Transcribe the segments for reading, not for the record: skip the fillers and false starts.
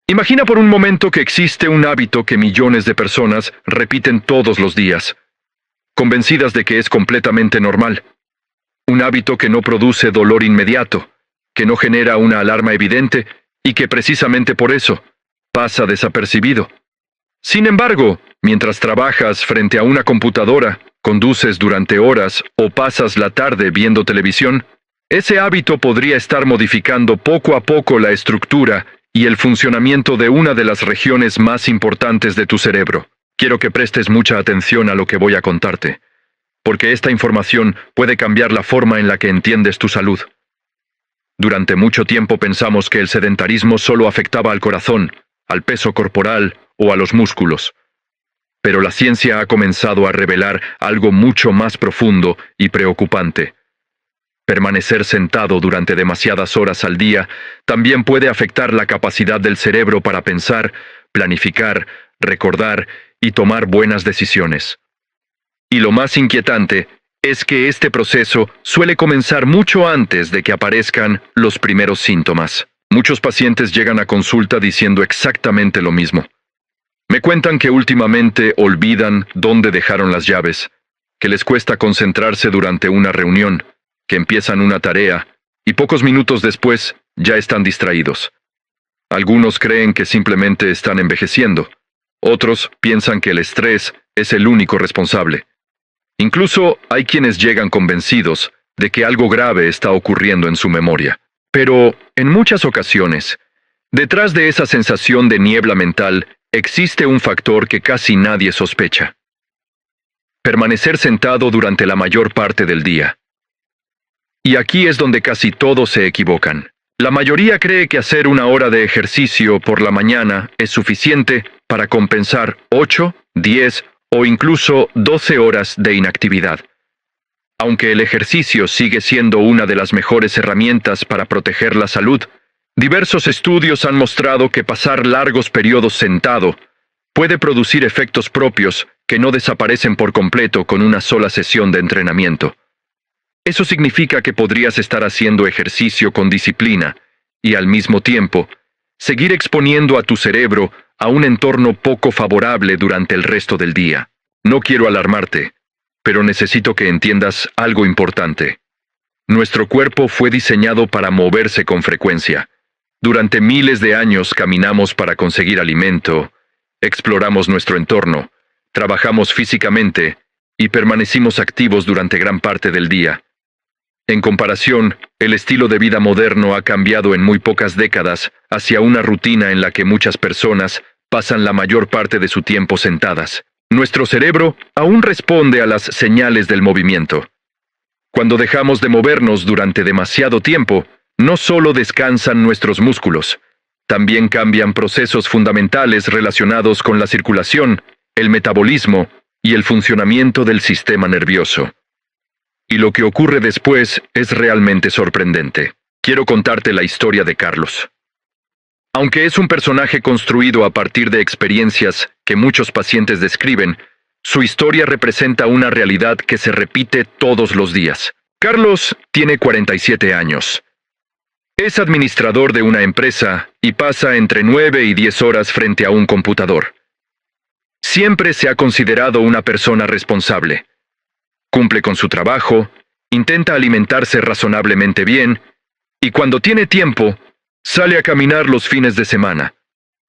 Imagina por un momento que existe un hábito que millones de personas repiten todos los días, convencidas de que es completamente normal. Un hábito que no produce dolor inmediato, que no genera una alarma evidente y que precisamente por eso pasa desapercibido. Sin embargo, mientras trabajas frente a una computadora, conduces durante horas o pasas la tarde viendo televisión, ese hábito podría estar modificando poco a poco la estructura y el funcionamiento de una de las regiones más importantes de tu cerebro. Quiero que prestes mucha atención a lo que voy a contarte, porque esta información puede cambiar la forma en la que entiendes tu salud. Durante mucho tiempo pensamos que el sedentarismo solo afectaba al corazón, al peso corporal o a los músculos. Pero la ciencia ha comenzado a revelar algo mucho más profundo y preocupante. Permanecer sentado durante demasiadas horas al día también puede afectar la capacidad del cerebro para pensar, planificar, recordar y tomar buenas decisiones. Y lo más inquietante es que este proceso suele comenzar mucho antes de que aparezcan los primeros síntomas. Muchos pacientes llegan a consulta diciendo exactamente lo mismo. Me cuentan que últimamente olvidan dónde dejaron las llaves, que les cuesta concentrarse durante una reunión, que empiezan una tarea y pocos minutos después ya están distraídos. Algunos creen que simplemente están envejeciendo. Otros piensan que el estrés es el único responsable. Incluso hay quienes llegan convencidos de que algo grave está ocurriendo en su memoria. Pero, en muchas ocasiones, detrás de esa sensación de niebla mental existe un factor que casi nadie sospecha. Permanecer sentado durante la mayor parte del día. Y aquí es donde casi todos se equivocan. La mayoría cree que hacer una hora de ejercicio por la mañana es suficiente para compensar 8, 10 o incluso 12 horas de inactividad. Aunque el ejercicio sigue siendo una de las mejores herramientas para proteger la salud, diversos estudios han mostrado que pasar largos periodos sentado puede producir efectos propios que no desaparecen por completo con una sola sesión de entrenamiento. Eso significa que podrías estar haciendo ejercicio con disciplina y, al mismo tiempo, seguir exponiendo a tu cerebro a un entorno poco favorable durante el resto del día. No quiero alarmarte, pero necesito que entiendas algo importante. Nuestro cuerpo fue diseñado para moverse con frecuencia. Durante miles de años caminamos para conseguir alimento, exploramos nuestro entorno, trabajamos físicamente y permanecimos activos durante gran parte del día. En comparación, el estilo de vida moderno ha cambiado en muy pocas décadas hacia una rutina en la que muchas personas pasan la mayor parte de su tiempo sentadas. Nuestro cerebro aún responde a las señales del movimiento. Cuando dejamos de movernos durante demasiado tiempo, no solo descansan nuestros músculos, también cambian procesos fundamentales relacionados con la circulación, el metabolismo y el funcionamiento del sistema nervioso. Y lo que ocurre después es realmente sorprendente. Quiero contarte la historia de Carlos. Aunque es un personaje construido a partir de experiencias que muchos pacientes describen, su historia representa una realidad que se repite todos los días. Carlos tiene 47 años. Es administrador de una empresa y pasa entre 9 y 10 horas frente a un computador. Siempre se ha considerado una persona responsable. Cumple con su trabajo, intenta alimentarse razonablemente bien, y cuando tiene tiempo, sale a caminar los fines de semana.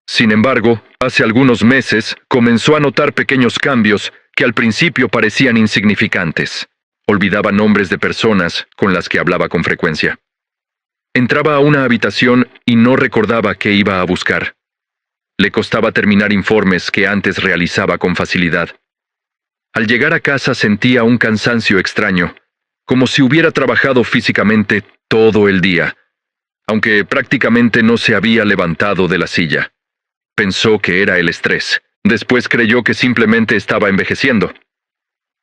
Sin embargo, hace algunos meses comenzó a notar pequeños cambios que al principio parecían insignificantes. Olvidaba nombres de personas con las que hablaba con frecuencia. Entraba a una habitación y no recordaba qué iba a buscar. Le costaba terminar informes que antes realizaba con facilidad. Al llegar a casa sentía un cansancio extraño, como si hubiera trabajado físicamente todo el día, aunque prácticamente no se había levantado de la silla. Pensó que era el estrés. Después creyó que simplemente estaba envejeciendo.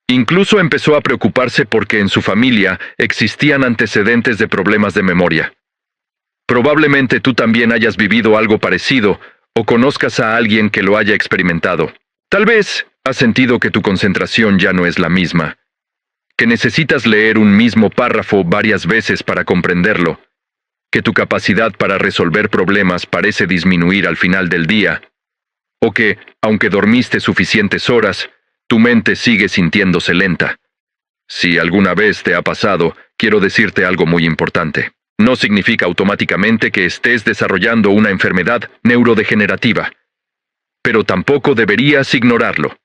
Incluso empezó a preocuparse porque en su familia existían antecedentes de problemas de memoria. Probablemente tú también hayas vivido algo parecido o conozcas a alguien que lo haya experimentado. Tal vez has sentido que tu concentración ya no es la misma, que necesitas leer un mismo párrafo varias veces para comprenderlo, que tu capacidad para resolver problemas parece disminuir al final del día, o que, aunque dormiste suficientes horas, tu mente sigue sintiéndose lenta. Si alguna vez te ha pasado, quiero decirte algo muy importante. No significa automáticamente que estés desarrollando una enfermedad neurodegenerativa, pero tampoco deberías ignorarlo,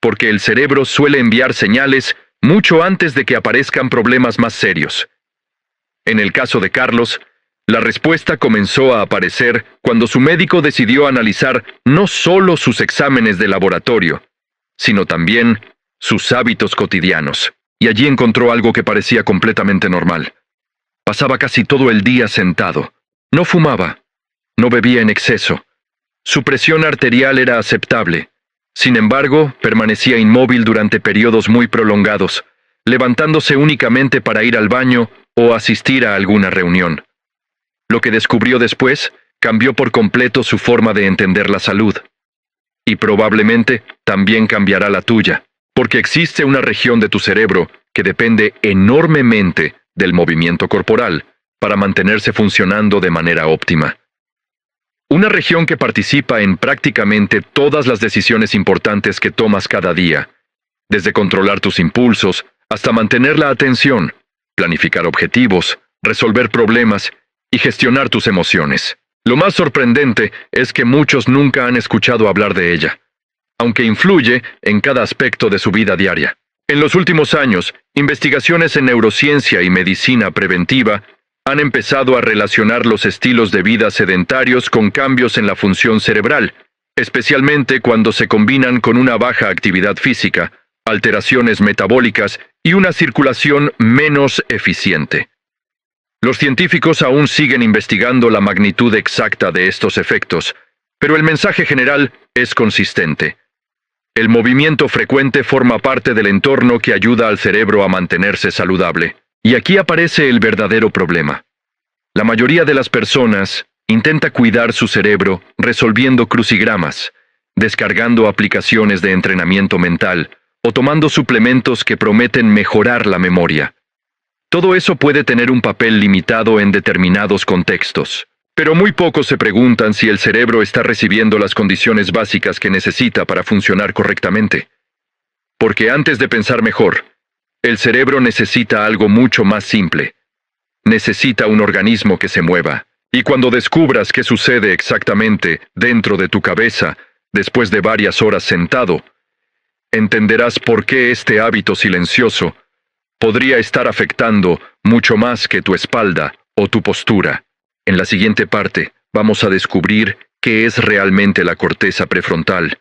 porque el cerebro suele enviar señales mucho antes de que aparezcan problemas más serios. En el caso de Carlos, la respuesta comenzó a aparecer cuando su médico decidió analizar no solo sus exámenes de laboratorio, sino también sus hábitos cotidianos, y allí encontró algo que parecía completamente normal. Pasaba casi todo el día sentado. No fumaba, no bebía en exceso. Su presión arterial era aceptable. Sin embargo, permanecía inmóvil durante periodos muy prolongados, levantándose únicamente para ir al baño o asistir a alguna reunión. Lo que descubrió después cambió por completo su forma de entender la salud. Y probablemente también cambiará la tuya, porque existe una región de tu cerebro que depende enormemente del movimiento corporal para mantenerse funcionando de manera óptima. Una región que participa en prácticamente todas las decisiones importantes que tomas cada día, desde controlar tus impulsos hasta mantener la atención, planificar objetivos, resolver problemas y gestionar tus emociones. Lo más sorprendente es que muchos nunca han escuchado hablar de ella, aunque influye en cada aspecto de su vida diaria. En los últimos años, investigaciones en neurociencia y medicina preventiva han empezado a relacionar los estilos de vida sedentarios con cambios en la función cerebral, especialmente cuando se combinan con una baja actividad física, alteraciones metabólicas y una circulación menos eficiente. Los científicos aún siguen investigando la magnitud exacta de estos efectos, pero el mensaje general es consistente. El movimiento frecuente forma parte del entorno que ayuda al cerebro a mantenerse saludable. Y aquí aparece el verdadero problema. La mayoría de las personas intenta cuidar su cerebro resolviendo crucigramas, descargando aplicaciones de entrenamiento mental o tomando suplementos que prometen mejorar la memoria. Todo eso puede tener un papel limitado en determinados contextos, pero muy pocos se preguntan si el cerebro está recibiendo las condiciones básicas que necesita para funcionar correctamente. Porque antes de pensar mejor, el cerebro necesita algo mucho más simple. Necesita un organismo que se mueva. Y cuando descubras qué sucede exactamente dentro de tu cabeza después de varias horas sentado, entenderás por qué este hábito silencioso podría estar afectando mucho más que tu espalda o tu postura. En la siguiente parte, vamos a descubrir qué es realmente la corteza prefrontal,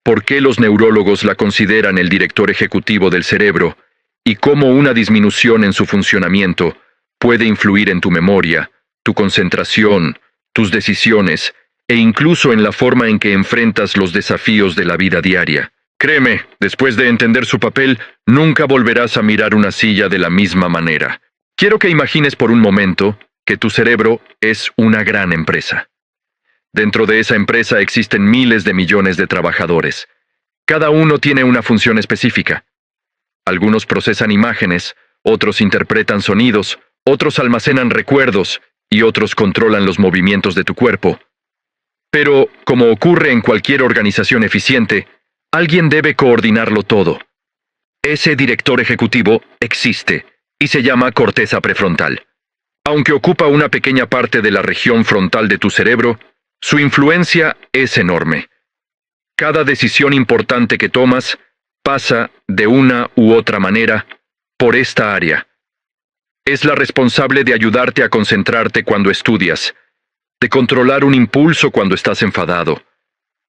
por qué los neurólogos la consideran el director ejecutivo del cerebro y cómo una disminución en su funcionamiento puede influir en tu memoria, tu concentración, tus decisiones e incluso en la forma en que enfrentas los desafíos de la vida diaria. Créeme, después de entender su papel, nunca volverás a mirar una silla de la misma manera. Quiero que imagines por un momento que tu cerebro es una gran empresa. Dentro de esa empresa existen miles de millones de trabajadores. Cada uno tiene una función específica. Algunos procesan imágenes, otros interpretan sonidos, otros almacenan recuerdos y otros controlan los movimientos de tu cuerpo. Pero, como ocurre en cualquier organización eficiente, alguien debe coordinarlo todo. Ese director ejecutivo existe y se llama corteza prefrontal. Aunque ocupa una pequeña parte de la región frontal de tu cerebro, su influencia es enorme. Cada decisión importante que tomas pasa, de una u otra manera, por esta área. Es la responsable de ayudarte a concentrarte cuando estudias, de controlar un impulso cuando estás enfadado,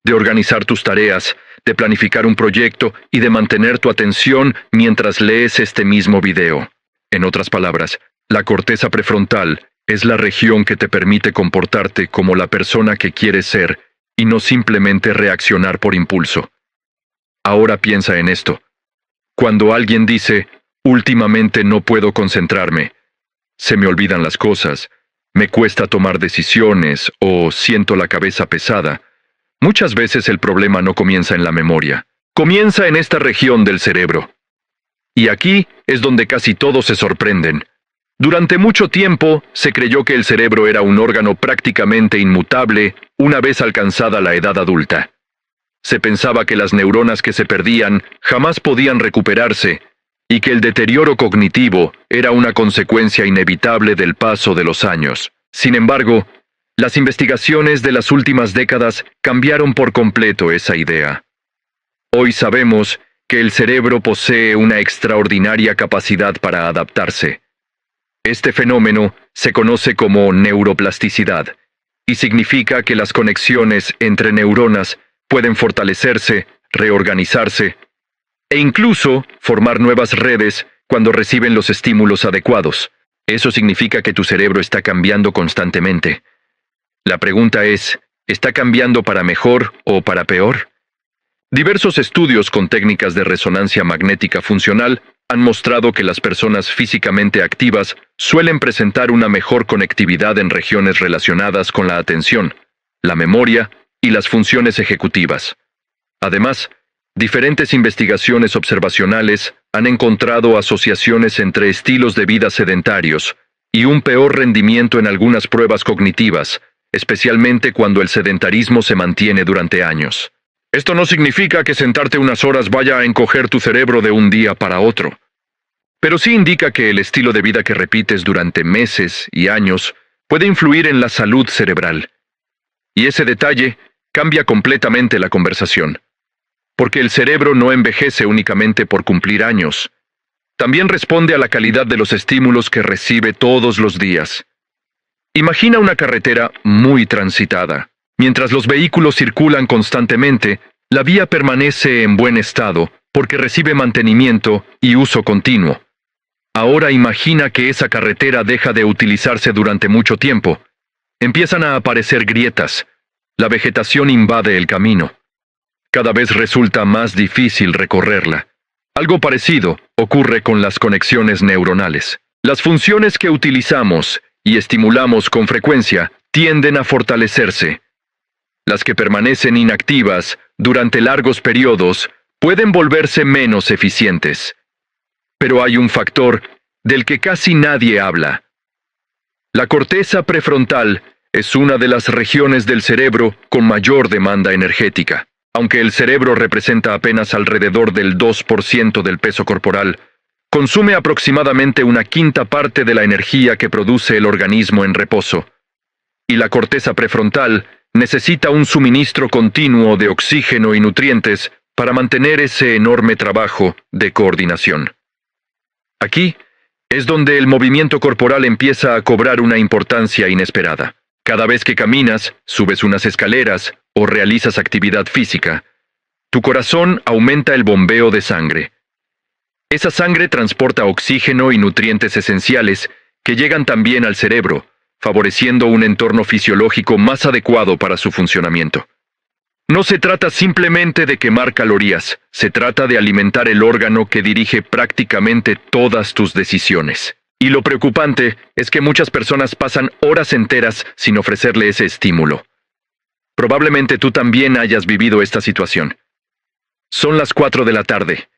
de organizar tus tareas, de planificar un proyecto y de mantener tu atención mientras lees este mismo video. En otras palabras, la corteza prefrontal es la región que te permite comportarte como la persona que quieres ser y no simplemente reaccionar por impulso. Ahora piensa en esto. Cuando alguien dice, últimamente no puedo concentrarme, se me olvidan las cosas, me cuesta tomar decisiones o siento la cabeza pesada, muchas veces el problema no comienza en la memoria, comienza en esta región del cerebro. Y aquí es donde casi todos se sorprenden. Durante mucho tiempo se creyó que el cerebro era un órgano prácticamente inmutable una vez alcanzada la edad adulta. Se pensaba que las neuronas que se perdían jamás podían recuperarse y que el deterioro cognitivo era una consecuencia inevitable del paso de los años. Sin embargo, las investigaciones de las últimas décadas cambiaron por completo esa idea. Hoy sabemos que el cerebro posee una extraordinaria capacidad para adaptarse. Este fenómeno se conoce como neuroplasticidad y significa que las conexiones entre neuronas pueden fortalecerse, reorganizarse e incluso formar nuevas redes cuando reciben los estímulos adecuados. Eso significa que tu cerebro está cambiando constantemente. La pregunta es, ¿está cambiando para mejor o para peor? Diversos estudios con técnicas de resonancia magnética funcional han mostrado que las personas físicamente activas suelen presentar una mejor conectividad en regiones relacionadas con la atención, la memoria y las funciones ejecutivas. Además, diferentes investigaciones observacionales han encontrado asociaciones entre estilos de vida sedentarios y un peor rendimiento en algunas pruebas cognitivas, especialmente cuando el sedentarismo se mantiene durante años. Esto no significa que sentarte unas horas vaya a encoger tu cerebro de un día para otro, pero sí indica que el estilo de vida que repites durante meses y años puede influir en la salud cerebral. Y ese detalle cambia completamente la conversación, porque el cerebro no envejece únicamente por cumplir años. También responde a la calidad de los estímulos que recibe todos los días. Imagina una carretera muy transitada. Mientras los vehículos circulan constantemente, la vía permanece en buen estado porque recibe mantenimiento y uso continuo. Ahora imagina que esa carretera deja de utilizarse durante mucho tiempo. Empiezan a aparecer grietas. La vegetación invade el camino. Cada vez resulta más difícil recorrerla. Algo parecido ocurre con las conexiones neuronales. Las funciones que utilizamos y estimulamos con frecuencia tienden a fortalecerse. Las que permanecen inactivas durante largos periodos pueden volverse menos eficientes. Pero hay un factor del que casi nadie habla. La corteza prefrontal es una de las regiones del cerebro con mayor demanda energética. Aunque el cerebro representa apenas alrededor del 2% del peso corporal, consume aproximadamente una quinta parte de la energía que produce el organismo en reposo. Y la corteza prefrontal necesita un suministro continuo de oxígeno y nutrientes para mantener ese enorme trabajo de coordinación. Aquí es donde el movimiento corporal empieza a cobrar una importancia inesperada. Cada vez que caminas, subes unas escaleras o realizas actividad física, tu corazón aumenta el bombeo de sangre. Esa sangre transporta oxígeno y nutrientes esenciales que llegan también al cerebro, favoreciendo un entorno fisiológico más adecuado para su funcionamiento. No se trata simplemente de quemar calorías, se trata de alimentar el órgano que dirige prácticamente todas tus decisiones. Y lo preocupante es que muchas personas pasan horas enteras sin ofrecerle ese estímulo. Probablemente tú también hayas vivido esta situación. Son las 4 de la tarde.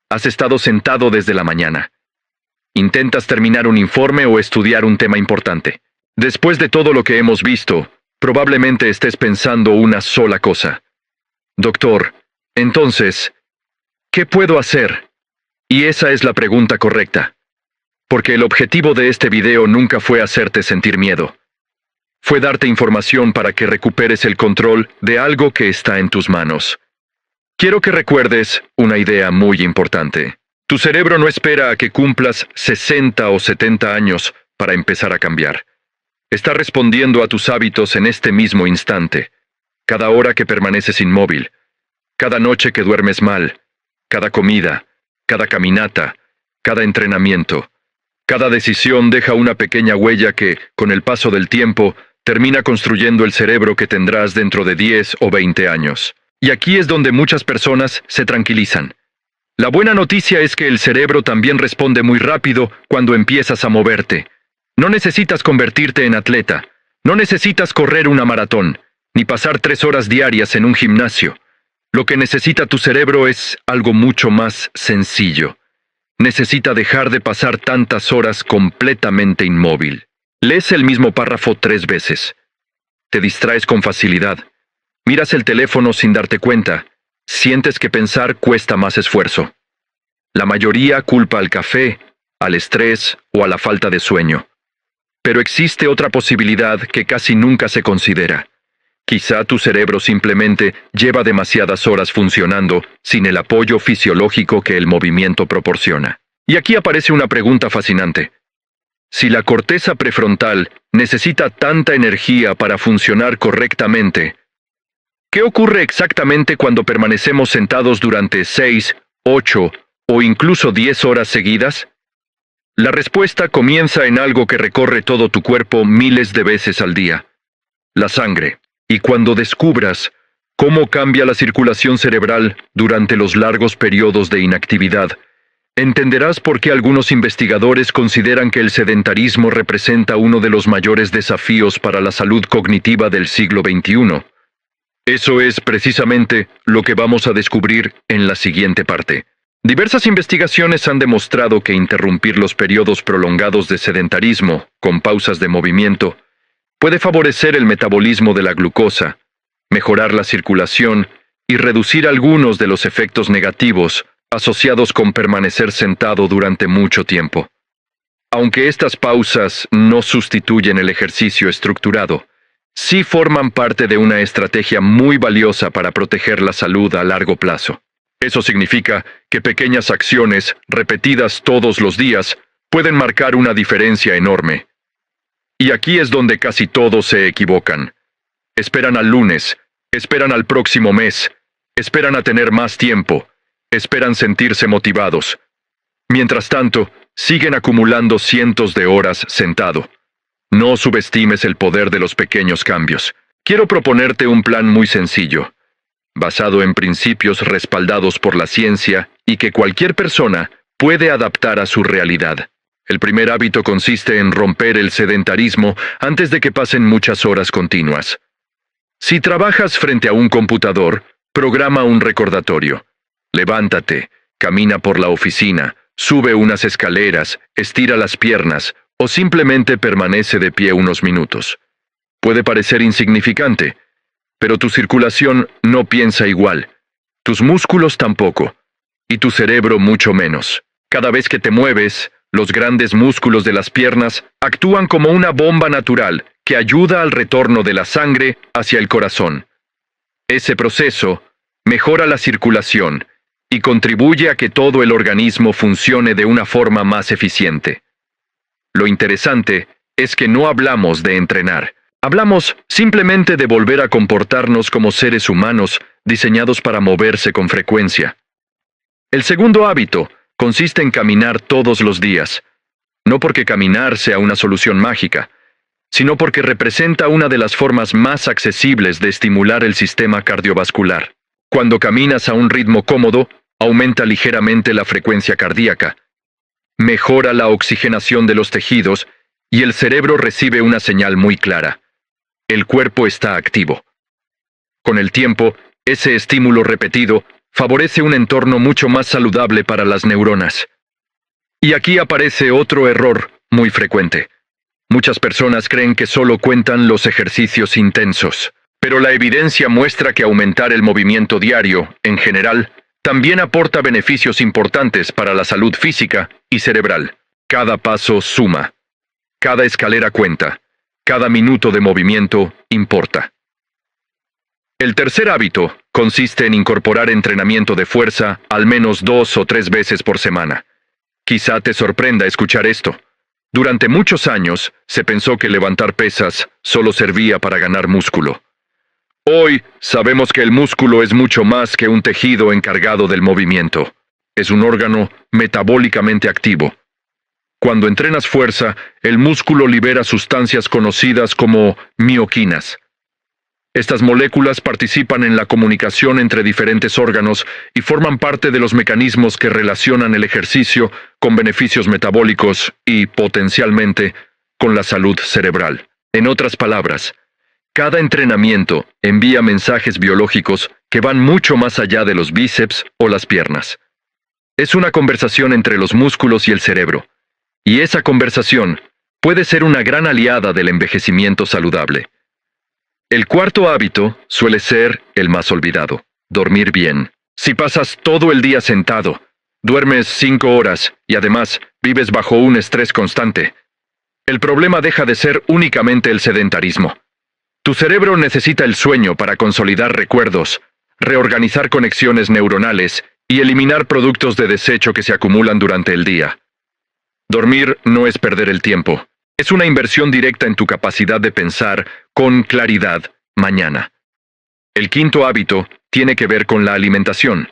Has estado sentado desde la mañana. Intentas terminar un informe o estudiar un tema importante. Después de todo lo que hemos visto, probablemente estés pensando una sola cosa. Doctor, entonces, ¿qué puedo hacer? Y esa es la pregunta correcta. Porque el objetivo de este video nunca fue hacerte sentir miedo. Fue darte información para que recuperes el control de algo que está en tus manos. Quiero que recuerdes una idea muy importante. Tu cerebro no espera a que cumplas 60 o 70 años para empezar a cambiar. Está respondiendo a tus hábitos en este mismo instante. Cada hora que permaneces inmóvil, cada noche que duermes mal, cada comida, cada caminata, cada entrenamiento. Cada decisión deja una pequeña huella que, con el paso del tiempo, termina construyendo el cerebro que tendrás dentro de 10 o 20 años. Y aquí es donde muchas personas se tranquilizan. La buena noticia es que el cerebro también responde muy rápido cuando empiezas a moverte. No necesitas convertirte en atleta, no necesitas correr una maratón, ni pasar 3 horas diarias en un gimnasio. Lo que necesita tu cerebro es algo mucho más sencillo. necesita dejar de pasar tantas horas completamente inmóvil. Lees el mismo párrafo 3 veces. Te distraes con facilidad. Miras el teléfono sin darte cuenta. Sientes que pensar cuesta más esfuerzo. La mayoría culpa al café, al estrés o a la falta de sueño. Pero existe otra posibilidad que casi nunca se considera. Quizá tu cerebro simplemente lleva demasiadas horas funcionando sin el apoyo fisiológico que el movimiento proporciona. Y aquí aparece una pregunta fascinante. Si la corteza prefrontal necesita tanta energía para funcionar correctamente, ¿qué ocurre exactamente cuando permanecemos sentados durante 6, 8 o incluso 10 horas seguidas? La respuesta comienza en algo que recorre todo tu cuerpo miles de veces al día: la sangre. Y cuando descubras cómo cambia la circulación cerebral durante los largos periodos de inactividad, entenderás por qué algunos investigadores consideran que el sedentarismo representa uno de los mayores desafíos para la salud cognitiva del siglo XXI. Eso es precisamente lo que vamos a descubrir en la siguiente parte. Diversas investigaciones han demostrado que interrumpir los periodos prolongados de sedentarismo, con pausas de movimiento, puede favorecer el metabolismo de la glucosa, mejorar la circulación y reducir algunos de los efectos negativos asociados con permanecer sentado durante mucho tiempo. Aunque estas pausas no sustituyen el ejercicio estructurado, sí forman parte de una estrategia muy valiosa para proteger la salud a largo plazo. Eso significa que pequeñas acciones, repetidas todos los días, pueden marcar una diferencia enorme. Y aquí es donde casi todos se equivocan. Esperan al lunes, esperan al próximo mes, esperan a tener más tiempo, esperan sentirse motivados. Mientras tanto, siguen acumulando cientos de horas sentado. No subestimes el poder de los pequeños cambios. Quiero proponerte un plan muy sencillo, basado en principios respaldados por la ciencia y que cualquier persona puede adaptar a su realidad. El primer hábito consiste en romper el sedentarismo antes de que pasen muchas horas continuas. Si trabajas frente a un computador, programa un recordatorio. Levántate, camina por la oficina, sube unas escaleras, estira las piernas o simplemente permanece de pie unos minutos. Puede parecer insignificante, pero tu circulación no piensa igual, tus músculos tampoco, y tu cerebro mucho menos. Cada vez que te mueves, los grandes músculos de las piernas actúan como una bomba natural que ayuda al retorno de la sangre hacia el corazón. Ese proceso mejora la circulación y contribuye a que todo el organismo funcione de una forma más eficiente. Lo interesante es que no hablamos de entrenar. Hablamos simplemente de volver a comportarnos como seres humanos diseñados para moverse con frecuencia. El segundo hábito consiste en caminar todos los días, no porque caminar sea una solución mágica, sino porque representa una de las formas más accesibles de estimular el sistema cardiovascular. Cuando caminas a un ritmo cómodo, aumenta ligeramente la frecuencia cardíaca, mejora la oxigenación de los tejidos y el cerebro recibe una señal muy clara: el cuerpo está activo. Con el tiempo, ese estímulo repetido favorece un entorno mucho más saludable para las neuronas. Y aquí aparece otro error muy frecuente. Muchas personas creen que solo cuentan los ejercicios intensos, pero la evidencia muestra que aumentar el movimiento diario, en general, también aporta beneficios importantes para la salud física y cerebral. Cada paso suma. Cada escalera cuenta. Cada minuto de movimiento importa. El tercer hábito consiste en incorporar entrenamiento de fuerza al menos 2 o 3 veces por semana. Quizá te sorprenda escuchar esto. Durante muchos años se pensó que levantar pesas solo servía para ganar músculo. Hoy sabemos que el músculo es mucho más que un tejido encargado del movimiento. Es un órgano metabólicamente activo. Cuando entrenas fuerza, el músculo libera sustancias conocidas como mioquinas. Estas moléculas participan en la comunicación entre diferentes órganos y forman parte de los mecanismos que relacionan el ejercicio con beneficios metabólicos y, potencialmente, con la salud cerebral. En otras palabras, cada entrenamiento envía mensajes biológicos que van mucho más allá de los bíceps o las piernas. es una conversación entre los músculos y el cerebro, y esa conversación puede ser una gran aliada del envejecimiento saludable. El cuarto hábito suele ser el más olvidado: dormir bien. Si pasas todo el día sentado, duermes 5 horas y además vives bajo un estrés constante, el problema deja de ser únicamente el sedentarismo. Tu cerebro necesita el sueño para consolidar recuerdos, reorganizar conexiones neuronales y eliminar productos de desecho que se acumulan durante el día. Dormir no es perder el tiempo. Es una inversión directa en tu capacidad de pensar con claridad mañana. El quinto hábito tiene que ver con la alimentación.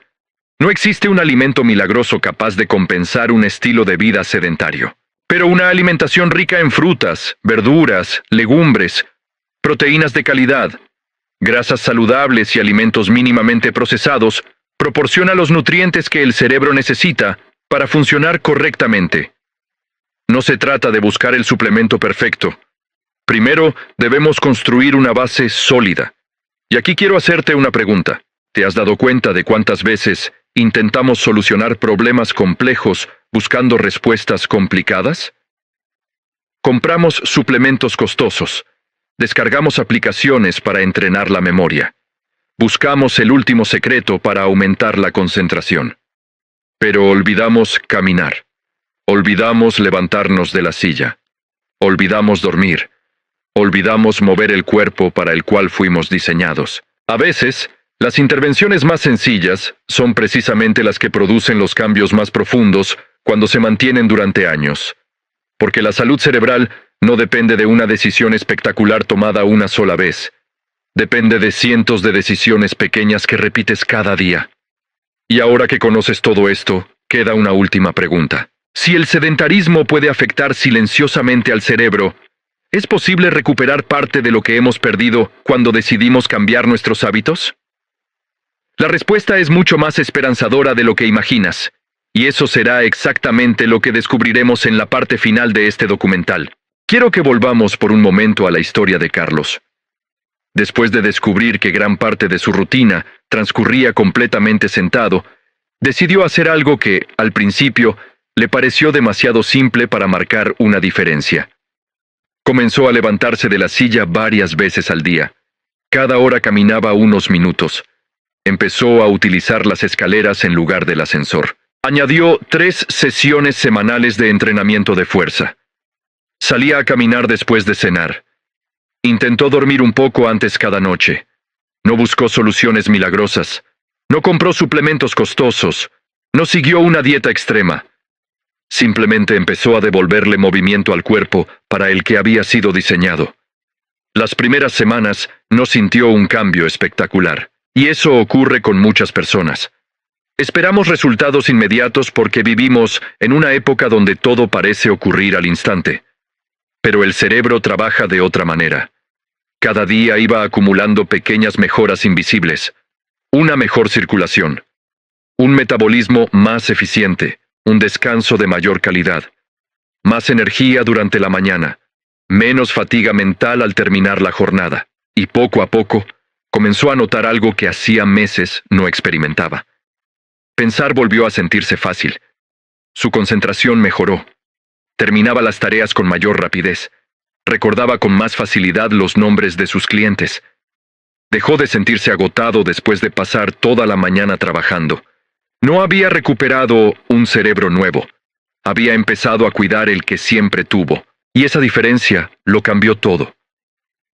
No existe un alimento milagroso capaz de compensar un estilo de vida sedentario. Pero una alimentación rica en frutas, verduras, legumbres, proteínas de calidad, grasas saludables y alimentos mínimamente procesados proporciona los nutrientes que el cerebro necesita para funcionar correctamente. No se trata de buscar el suplemento perfecto. Primero, debemos construir una base sólida. Y aquí quiero hacerte una pregunta. ¿Te has dado cuenta de cuántas veces intentamos solucionar problemas complejos buscando respuestas complicadas? Compramos suplementos costosos. Descargamos aplicaciones para entrenar la memoria. Buscamos el último secreto para aumentar la concentración. Pero olvidamos caminar. Olvidamos levantarnos de la silla. Olvidamos dormir. Olvidamos mover el cuerpo para el cual fuimos diseñados. A veces, las intervenciones más sencillas son precisamente las que producen los cambios más profundos cuando se mantienen durante años. Porque la salud cerebral no depende de una decisión espectacular tomada una sola vez. Depende de cientos de decisiones pequeñas que repites cada día. Y ahora que conoces todo esto, queda una última pregunta. Si el sedentarismo puede afectar silenciosamente al cerebro, ¿es posible recuperar parte de lo que hemos perdido cuando decidimos cambiar nuestros hábitos? La respuesta es mucho más esperanzadora de lo que imaginas, y eso será exactamente lo que descubriremos en la parte final de este documental. Quiero que volvamos por un momento a la historia de Carlos. Después de descubrir que gran parte de su rutina transcurría completamente sentado, decidió hacer algo que, al principio, le pareció demasiado simple para marcar una diferencia. Comenzó a levantarse de la silla varias veces al día. Cada hora caminaba unos minutos. Empezó a utilizar las escaleras en lugar del ascensor. Añadió 3 sesiones semanales de entrenamiento de fuerza. Salía a caminar después de cenar. Intentó dormir un poco antes cada noche. No buscó soluciones milagrosas. No compró suplementos costosos. No siguió una dieta extrema. Simplemente empezó a devolverle movimiento al cuerpo para el que había sido diseñado. Las primeras semanas no sintió un cambio espectacular, y eso ocurre con muchas personas. Esperamos resultados inmediatos porque vivimos en una época donde todo parece ocurrir al instante. Pero el cerebro trabaja de otra manera. Cada día iba acumulando pequeñas mejoras invisibles. Una mejor circulación. Un metabolismo más eficiente. Un descanso de mayor calidad. Más energía durante la mañana. Menos fatiga mental al terminar la jornada. Y poco a poco, comenzó a notar algo que hacía meses no experimentaba. Pensar volvió a sentirse fácil. Su concentración mejoró. Terminaba las tareas con mayor rapidez. Recordaba con más facilidad los nombres de sus clientes. Dejó de sentirse agotado después de pasar toda la mañana trabajando. No había recuperado un cerebro nuevo. Había empezado a cuidar el que siempre tuvo. Y esa diferencia lo cambió todo.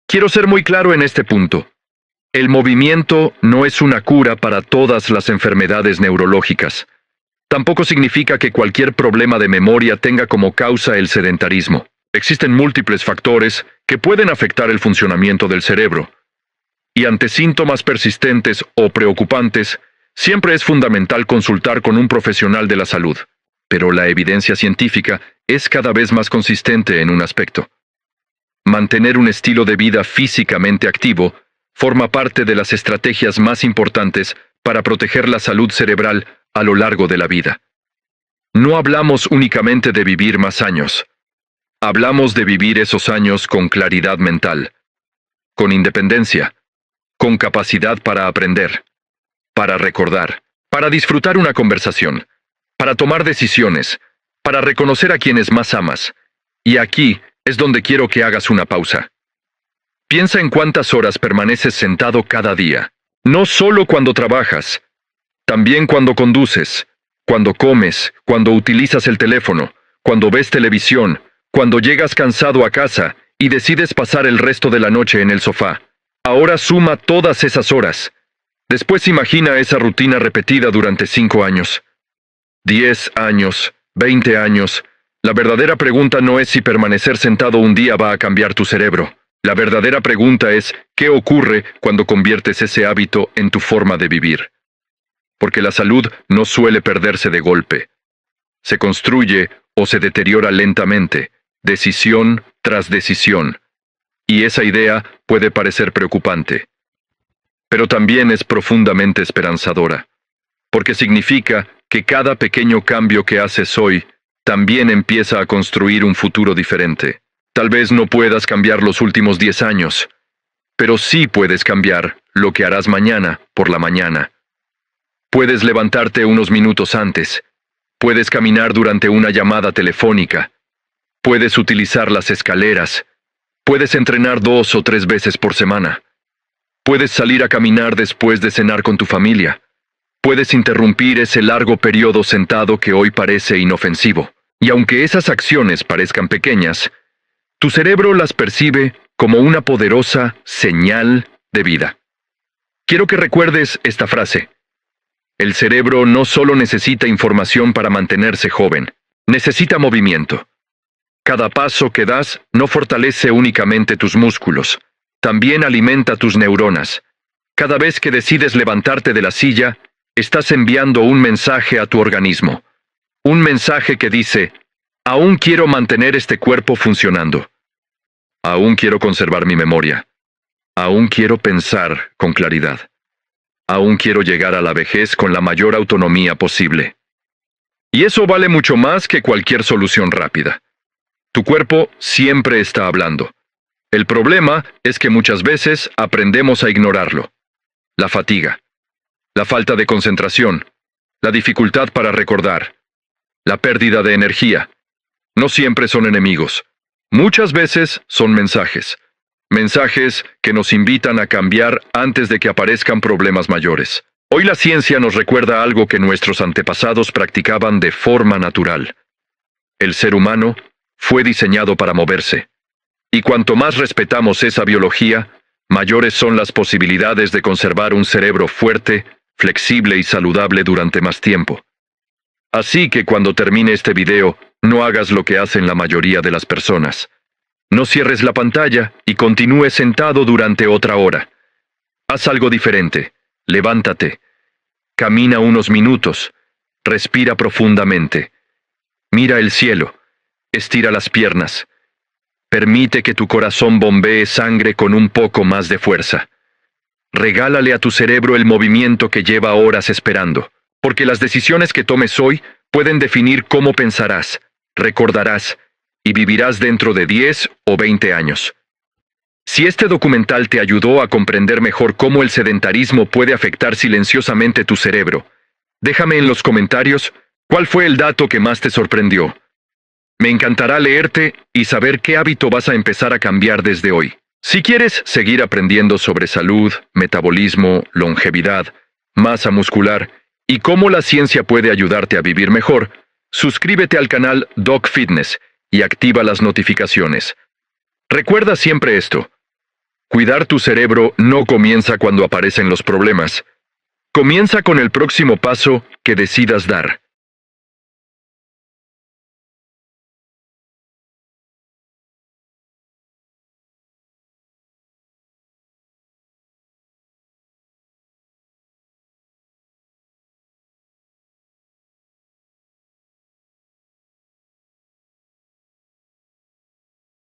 Quiero ser muy claro en este punto. El movimiento no es una cura para todas las enfermedades neurológicas. Tampoco significa que cualquier problema de memoria tenga como causa el sedentarismo. Existen múltiples factores que pueden afectar el funcionamiento del cerebro. Y ante síntomas persistentes o preocupantes, siempre es fundamental consultar con un profesional de la salud. Pero la evidencia científica es cada vez más consistente en un aspecto. Mantener un estilo de vida físicamente activo forma parte de las estrategias más importantes para proteger la salud cerebral a lo largo de la vida. No hablamos únicamente de vivir más años. Hablamos de vivir esos años con claridad mental, con independencia, con capacidad para aprender, para recordar, para disfrutar una conversación, para tomar decisiones, para reconocer a quienes más amas. Y aquí es donde quiero que hagas una pausa. Piensa en cuántas horas permaneces sentado cada día. No solo cuando trabajas, también cuando conduces, cuando comes, cuando utilizas el teléfono, cuando ves televisión, cuando llegas cansado a casa y decides pasar el resto de la noche en el sofá. Ahora suma todas esas horas. Después imagina esa rutina repetida durante 5 años, 10 años, 20 años. La verdadera pregunta no es si permanecer sentado un día va a cambiar tu cerebro. La verdadera pregunta es, ¿qué ocurre cuando conviertes ese hábito en tu forma de vivir? Porque la salud no suele perderse de golpe. Se construye o se deteriora lentamente, decisión tras decisión. Y esa idea puede parecer preocupante. Pero también es profundamente esperanzadora. Porque significa que cada pequeño cambio que haces hoy también empieza a construir un futuro diferente. Tal vez no puedas cambiar los últimos 10 años, pero sí puedes cambiar lo que harás mañana por la mañana. Puedes levantarte unos minutos antes. Puedes caminar durante una llamada telefónica. Puedes utilizar las escaleras. Puedes entrenar 2 o 3 veces por semana. Puedes salir a caminar después de cenar con tu familia. Puedes interrumpir ese largo periodo sentado que hoy parece inofensivo. Y aunque esas acciones parezcan pequeñas, tu cerebro las percibe como una poderosa señal de vida. Quiero que recuerdes esta frase. El cerebro no solo necesita información para mantenerse joven, necesita movimiento. Cada paso que das no fortalece únicamente tus músculos, también alimenta tus neuronas. Cada vez que decides levantarte de la silla, estás enviando un mensaje a tu organismo. Un mensaje que dice, aún quiero mantener este cuerpo funcionando. Aún quiero conservar mi memoria. Aún quiero pensar con claridad. Aún quiero llegar a la vejez con la mayor autonomía posible. Y eso vale mucho más que cualquier solución rápida. Tu cuerpo siempre está hablando. El problema es que muchas veces aprendemos a ignorarlo. La fatiga, la falta de concentración, la dificultad para recordar, la pérdida de energía. No siempre son enemigos. Muchas veces son mensajes. Mensajes que nos invitan a cambiar antes de que aparezcan problemas mayores. Hoy la ciencia nos recuerda algo que nuestros antepasados practicaban de forma natural. El ser humano fue diseñado para moverse. Y cuanto más respetamos esa biología, mayores son las posibilidades de conservar un cerebro fuerte, flexible y saludable durante más tiempo. Así que cuando termine este video, no hagas lo que hacen la mayoría de las personas. No cierres la pantalla y continúe sentado durante otra hora. Haz algo diferente. Levántate. Camina unos minutos. Respira profundamente. Mira el cielo. Estira las piernas. Permite que tu corazón bombee sangre con un poco más de fuerza. Regálale a tu cerebro el movimiento que lleva horas esperando, porque las decisiones que tomes hoy pueden definir cómo pensarás, recordarás y vivirás dentro de 10 o 20 años. Si este documental te ayudó a comprender mejor cómo el sedentarismo puede afectar silenciosamente tu cerebro, déjame en los comentarios cuál fue el dato que más te sorprendió. Me encantará leerte y saber qué hábito vas a empezar a cambiar desde hoy. Si quieres seguir aprendiendo sobre salud, metabolismo, longevidad, masa muscular y cómo la ciencia puede ayudarte a vivir mejor, suscríbete al canal Doc Fitness y activa las notificaciones. Recuerda siempre esto. Cuidar tu cerebro no comienza cuando aparecen los problemas. Comienza con el próximo paso que decidas dar.